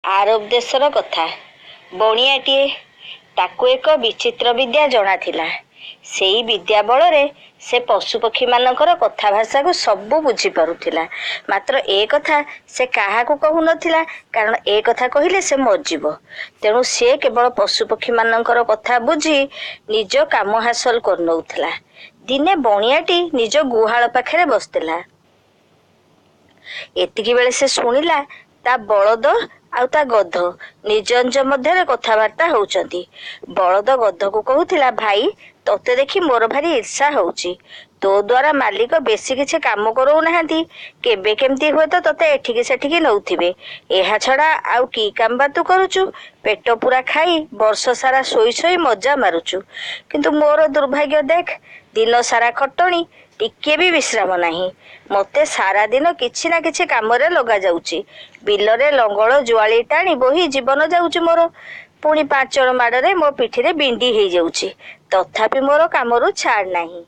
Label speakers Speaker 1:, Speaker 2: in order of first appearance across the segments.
Speaker 1: ଆରବ ଦେଶର କଥା। ବଣିଆଟିଏ, ତାକୁ ଏକ ବିଚିତ୍ର ବିଦ୍ୟା ଜଣାଥିଲା। ସେଇ ବିଦ୍ୟା ବଳରେ ସେ ପଶୁପକ୍ଷୀମାନଙ୍କର କଥାଭାଷାକୁ ସବୁ ବୁଝିପାରୁଥିଲା। ମାତ୍ର ଏ କଥା ସେ କାହାକୁ କହୁନଥିଲା, କାରଣ ଏ କଥା କହିଲେ ସେ ମରିଯିବ। ତେଣୁ ସେ କେବଳ ପଶୁପକ୍ଷୀମାନଙ୍କର କଥା ବୁଝି ନିଜ କାମ ହାସଲ କରିନେଉଥିଲା। ଦିନେ ବଣିଆଟି ନିଜ ଗୁହାଳ ପାଖରେ ବସିଥିଲା। ଏତିକି ବେଳେ ସେ ଶୁଣିଲା ତା ବଳଦ ଆଉ ତା ଗଧ ନିଜ ନିଜ ମଧ୍ୟରେ କଥାବାର୍ତ୍ତା ହଉଛନ୍ତି। ବଳଦ ଗଧକୁ କହୁଥିଲା, ଭାଇ ତତେ ଦେଖି ମୋର ଭାରି ଈର୍ଷା ହଉଛି। ତୋ ଦ୍ୱାରା ମାଲିକ ବେଶୀ କିଛି କାମ କରଉନାହାନ୍ତି। କେବେ କେମିତି ହୁଏତ ତତେ ଏଠିକି ସେଠିକି ନଉଥିବେ। ଏହା ଛଡା ଆଉ କି କାମ ବା ତୁ କରୁଛୁ? ପେଟ ପୁରା ଖାଇ ବର୍ଷ ସାରା ଶୋଇ ଶୋଇ ମଜା ମାରୁଛୁ। କିନ୍ତୁ ମୋର ଦୁର୍ଭାଗ୍ୟ ଦେଖ, ଦିନ ସାରା ଖଟଣି, ଟିକେ ବି ବିଶ୍ରାମ ନାହିଁ। ମତେ ସାରା ଦିନ କିଛି ନା କିଛି କାମରେ ଲଗାଯାଉଛି। ବିଲରେ ଲଙ୍ଗଳ ଜୁଆଳି ଟାଣି ବୋହି ଜୀବନ ଯାଉଛି ମୋର। ପୁଣି ପାଞ୍ଚଳ ମାଡରେ ମୋ ପିଠିରେ ବିଣ୍ଡି ହେଇଯାଉଛି। ତଥାପି ମୋର କାମରୁ ଛାଡ ନାହିଁ।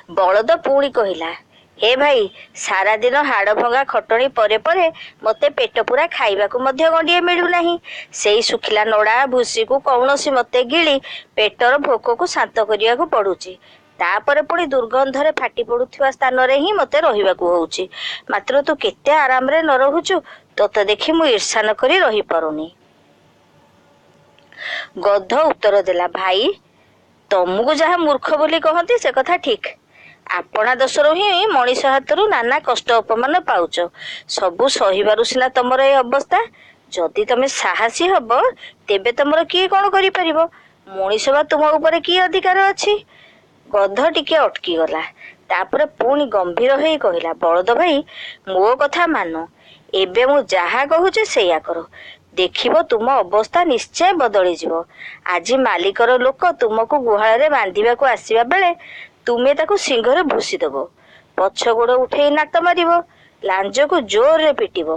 Speaker 1: ବଳଦ ପୁଣି କହିଲା, ହେ ଭାଇ, ସାରା ଦିନ ହାଡ଼ ଭଙ୍ଗା ଖଟଣି ପରେ ପରେ ମତେ ପେଟ ପୁରା ଖାଇବାକୁ ମଧ୍ୟ ଗଣ୍ଡିଏ ମିଳୁନାହିଁ। ସେଇ ଶୁଖିଲା ନଡ଼ା ଭୁସିକୁ କୌଣସି ମତେ ଗିଳି ପେଟର ଭୋକକୁ ଶାନ୍ତ କରିବାକୁ ପଡୁଛି। ତାପରେ ପୁଣି ଦୁର୍ଗନ୍ଧରେ ଫାଟି ପଡୁଥିବା ସ୍ଥାନରେ ହିଁ ମତେ ରହିବାକୁ ହଉଛି। ମାତ୍ର ତୁ କେତେ ଆରାମରେ ନ ରହୁଛୁ, ତତେ ଦେଖି ମୁଁ ଈର୍ଷା ନ କରି ରହିପାରୁନି। ଗଧ ଉତ୍ତର ଦେଲା, ଭାଇ ତମକୁ ଯାହା ମୂର୍ଖ ବୋଲି କହନ୍ତି ସେ କଥା ଠିକ। ଆପଣା ଦୋଷରୁ ହିଁ ମଣିଷ ହାତରୁ ନାନା କଷ୍ଟ ଅପମାନ ପାଉଛ। ସବୁ ସହିବାରୁ ସିନା ତମର ଏ ଅବସ୍ଥା। ଯଦି ତମେ ସାହସୀ ହବ, ତେବେ ତମର କିଏ କଣ କରିପାରିବ? ମଣିଷ ବା ତୁମ ଉପରେ କି ଅଧିକାର ଅଛି? ଗଧ ଟିକେ ଅଟକିଗଲା। ତାପରେ ପୁଣି ଗମ୍ଭୀର ହେଇ କହିଲା, ବଳଦ ଭାଇ, ମୋ କଥା ମାନ। ଏବେ ମୁଁ ଯାହା କହୁଛି ସେଇଆ କର। ଦେଖିବ ତୁମ ଅବସ୍ଥା ନିଶ୍ଚୟ ବଦଳିଯିବ। ଆଜି ମାଲିକର ଲୋକ ତୁମକୁ ଗୁହାଳରେ ବାନ୍ଧିବାକୁ ଆସିବା ବେଳେ ତୁମେ ତାକୁ ସିଂହରେ ଭୁଷି ଦବ। ପଛ ଗୋଡ଼ ଉଠେଇ ନାଟ ମାରିବ, ଲାଞ୍ଜକୁ ଜୋରରେ ପିଟିବ।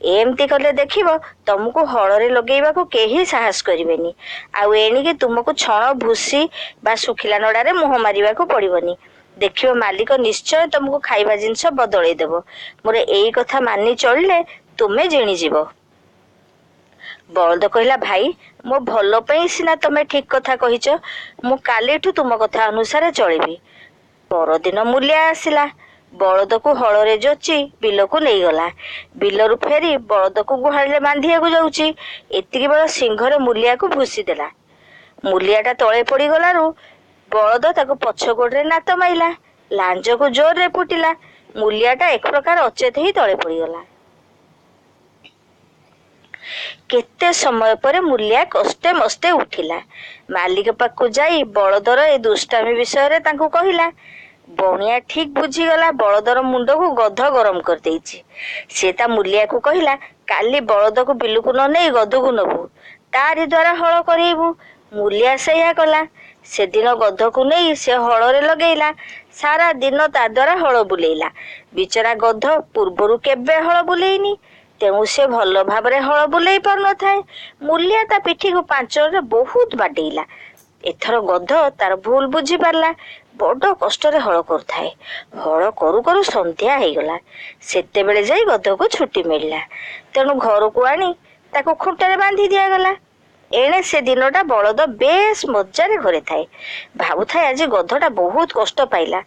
Speaker 1: ଏମିତି କଲେ ଦେଖିବ ତମକୁ ହଳରେ ଲଗେଇବାକୁ କେହି ସାହସ କରିବେନି। ଆଉ ଏଣିକି ତୁମକୁ ଛଣ ଭୁସି ବା ଶୁଖିଲା ନଡ଼ାରେ ମୁହଁ ମାରିବାକୁ ପଡିବନି। ଦେଖିବ ମାଲିକ ନିଶ୍ଚୟ ତମକୁ ଖାଇବା ଜିନିଷ ବଦଳେଇ ଦେବ। ମୋର ଏଇ କଥା ମାନି ଚଳିଲେ ତୁମେ ଜିଣିଯିବ। ବଳଦ କହିଲା, ଭାଇ ମୋ ଭଲ ପାଇଁ ସିନା ତମେ ଠିକ କଥା କହିଛ। ମୁଁ କାଲିଠୁ ତୁମ କଥା ଅନୁସାରେ ଚଳିବି। ପରଦିନ ମୂଲିଆ ଆସିଲା। ବଳଦକୁ ହଳରେ ଯୋଚି ବିଲକୁ ନେଇଗଲା। ବିଲରୁ ଫେରି ବଳଦକୁ ଗୁହାଳରେ ବାନ୍ଧିବାକୁ ଯାଉଛି। ଏତିକି ବେଳେ ସିଂହରେ ମୂଲିଆକୁ ଭୁଷି ଦେଲା। ମୂଲିଆଟା ତଳେ ପଡିଗଲାରୁ ବଳଦ ତାକୁ ପଛ ଗୋଡରେ ନାତ ମାଇଲା। ଲାଞ୍ଜକୁ ଜୋରରେ ପୁଟିଲା। ମୂଲିଆଟା ଏକ ପ୍ରକାର ଅଚେତ ହେଇ ତଳେ ପଡିଗଲା। କେତେ ସମୟ ପରେ ମୂଲିଆ କଷ୍ଟେ ମଷ୍ଟେ ଉଠିଲା। ମାଲିକ ପାଖକୁ ଯାଇ ବଳଦର ଏ ଦୁଷ୍ଟାମି ବିଷୟରେ ତାଙ୍କୁ କହିଲା। ବଣିଆ ଠିକ ବୁଝିଗଲା ବଳଦର ମୁଣ୍ଡକୁ ଗଧ ଗରମ କରିଦେଇଛି। ସେ ତା ମୂଲିଆକୁ କହିଲା, କାଲି ବଳଦକୁ ବିଲକୁ ନ ନେଇ ଗଧକୁ ନବୁ। ତାରି ଦ୍ୱାରା ହଳ କରେଇବୁ। ମୂଲିଆ ସେଇଆ କଲା। ସେଦିନ ଗଧକୁ ନେଇ ସେ ହଳରେ ଲଗେଇଲା। ସାରା ଦିନ ତା ଦ୍ୱାରା ହଳ ବୁଲେଇଲା। ବିଚରା ଗଧ ପୂର୍ବରୁ କେବେ ହଳ ବୁଲେଇନି। ତେଣୁ ସେ ଭଲ ଭାବରେ ହଳ ବୁଲେଇ ପାରୁନଥାଏ। ମୂଲିଆ ତା ପିଠିକୁ ପାଞ୍ଚଳରେ ବହୁତ ବାଡେଇଲା। ଏଥର ଗଧ ତାର ଭୁଲ ବୁଝି ପାରିଲା। ବଡ କଷ୍ଟରେ ହଳ କରୁଥାଏ। ହଳ କରୁ କରୁ ସନ୍ଧ୍ୟା ହେଇଗଲା। ସେତେବେଳେ ଯାଇ ଗଧକୁ ଛୁଟି ମିଳିଲା। ତେଣୁ ଘରକୁ ଆଣି ତାକୁ ଖୁଣ୍ଟରେ ବାନ୍ଧି ଦିଆଗଲା। ଏଣେ ସେ ଦିନଟା ବଳଦ ବେଶ ମଜାରେ ଘରେ ଥାଏ। ଭାବୁଥାଏ ଆଜି ଗଧଟା ବହୁତ କଷ୍ଟ ପାଇଲା।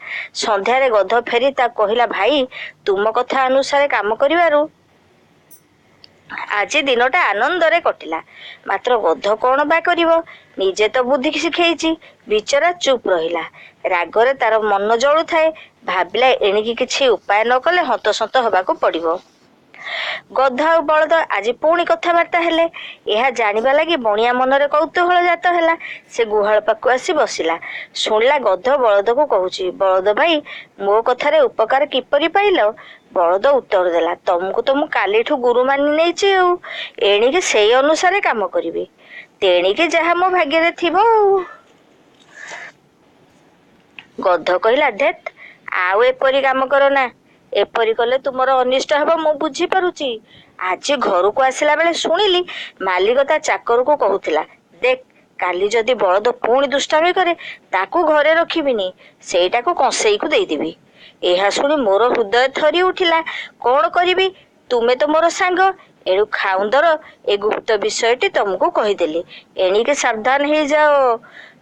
Speaker 1: ସନ୍ଧ୍ୟାରେ ଗଧ ଫେରି ତାକୁ କହିଲା, ଭାଇ ତୁମ କଥା ଅନୁସାରେ କାମ କରିବାରୁ ଆଜି ଦିନଟା ଆନନ୍ଦରେ କଟିଲା। ମାତ୍ର ଗଧ କଣ ବା କରିବ? ନିଜେ ତ ବୁଦ୍ଧି ଶିଖେଇଛି। ବିଚରା ଚୁପ ରହିଲା। ରାଗରେ ତାର ମନ ଜଳୁଥାଏ। ଭାବିଲା ଏଣିକି କିଛି ଉପାୟ ନ କଲେ ହନ୍ତସନ୍ତ ହବାକୁ ପଡିବ। ଗଧ ଆଉ ବଳଦ ଆଜି ପୁଣି କଥାବାର୍ତ୍ତା ହେଲେ। ଏହା ଜାଣିବା ଲାଗି ବଣିଆ ମନରେ କୌତୂହଳ ଜାତ ହେଲା। ସେ ଗୁହାଳ ପାଖକୁ ଆସି ବସିଲା। ଶୁଣିଲା ଗଧ ବଳଦକୁ କହୁଛି, ବଳଦ ଭାଇ, ମୋ କଥାରେ ଉପକାର କିପରି ପାଇଲ? ବଳଦ ଉତ୍ତର ଦେଲା, ତମକୁ ତ ମୁଁ କାଲିଠୁ ଗୁରୁ ମାନି ନେଇଛି ଆଉ। ଏଣିକି ସେଇ ଅନୁସାରେ କାମ କରିବି। ତେଣିକି ଯାହା ମୋ ଭାଗ୍ୟରେ ଥିବ ଆଉ। ଗଧ କହିଲା, ଧେତ୍, ଆଉ ଏପରି କାମ କର ନା। ଏପରି କଲେ ତୁମର ଅନିଷ୍ଟ ହେବ ମୁଁ ବୁଝିପାରୁଛି। ଆଜି ଘରକୁ ଆସିଲା ବେଳେ ଶୁଣିଲି ମାଲିକ ତା ଚାକରକୁ କହୁଥିଲା, ଦେଖ କାଲି ଯଦି ବଳଦ ପୁଣି ଦୁଷ୍ଟାମି କରେ ତାକୁ ଘରେ ରଖିବିନି, ସେଇଟାକୁ କଂସେଇକୁ ଦେଇଦେବି। ଏହା ଶୁଣି ମୋର ହୃଦୟ ଥରି ଉଠିଲା। କଣ କରିବି? ତୁମେ ତ ମୋର ସାଙ୍ଗ। ଏଣୁ ଖାଉନ୍ଦର ଏ ଗୁପ୍ତ ବିଷୟଟି ତମକୁ କହିଦେଲି, ଏଣିକି ସାବଧାନ ହେଇଯାଅ।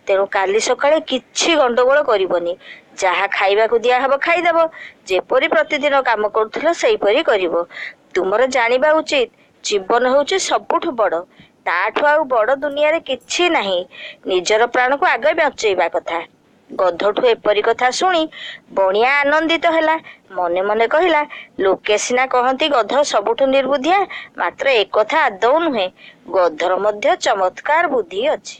Speaker 1: ତେଣୁ କାଲି ସକାଳେ କିଛି ଗଣ୍ଡଗୋଳ କରିବନି। ଯାହା ଖାଇବାକୁ ଦିଆହବ ଖାଇଦବ, ଯେପରି ପ୍ରତିଦିନ କାମ କରୁଥିଲ ସେଇପରି କରିବ। ତୁମର ଜାଣିବା ଉଚିତ, ଜୀବନ ହେଉଛି ସବୁଠୁ ବଡ଼, ତାଠୁ ଆଉ ବଡ଼ ଦୁନିଆରେ କିଛି ନାହିଁ। ନିଜର ପ୍ରାଣକୁ ଆଗ ବଞ୍ଚେଇବା କଥା। ଗଧଠୁ ଏପରି କଥା ଶୁଣି ବଣିଆ ଆନନ୍ଦିତ ହେଲା। ମନେ ମନେ କହିଲା, ଲୋକେ ସିନା କହନ୍ତି ଗଧ ସବୁଠୁ ନିର୍ବୁଦ୍ଧିଆ, ମାତ୍ର ଏକଥା ଆଦୌ ନୁହେଁ। ଗଧର ମଧ୍ୟ ଚମତ୍କାର ବୁଦ୍ଧି ଅଛି।